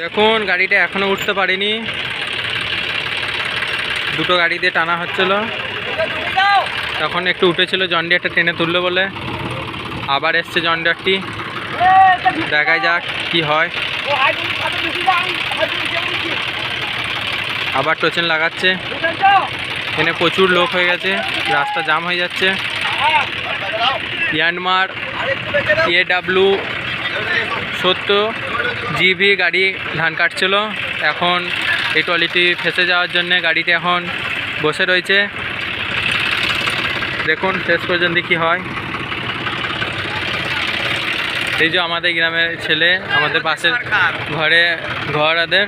দেখুন গাড়িটা এখনো উঠতে পারিনি, দুটো গাড়ি দিয়ে টানা হচ্ছিল, তখন একটু উঠেছিল, জন ডিয়ারটা টেনে তুললো বলে আবার এসছে জন ডিয়ারটি। দেখা যাক কি হয়। আবার টোচেন লাগাচ্ছে, এখানে প্রচুর লোক হয়ে গেছে, রাস্তা জাম হয়ে যাচ্ছে। ইয়ানমার AW70 GB গাড়ি ধান কাটছিল, এখন এই ট্রলিটি ফেসে যাওয়ার জন্য গাড়িটি এখন বসে রয়েছে। দেখুন শেষ পর্যন্ত কি হয়। এই যে আমাদের গ্রামের ছেলে, আমাদের পাশের ঘরে ঘর আদের,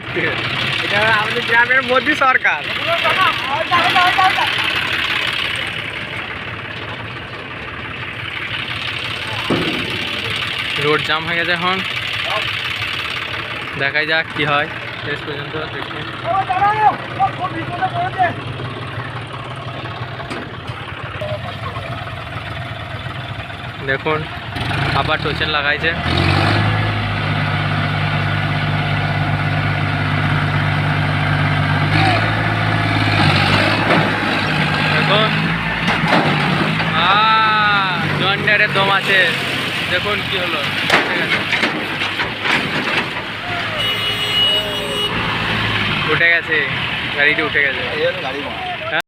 এটা আমাদের গ্রামের মোদি সরকার। রোড জাম হয়ে গেছে, এখন দেখাই যাক কি হয় শেষ পর্যন্ত। দেখুন আবার টোচেন লাগাইছে। দেখুন জন ডিয়ারের দম আছে, দেখুন কি হলো, উঠে গেছে গাড়িটি, উঠে গেছে।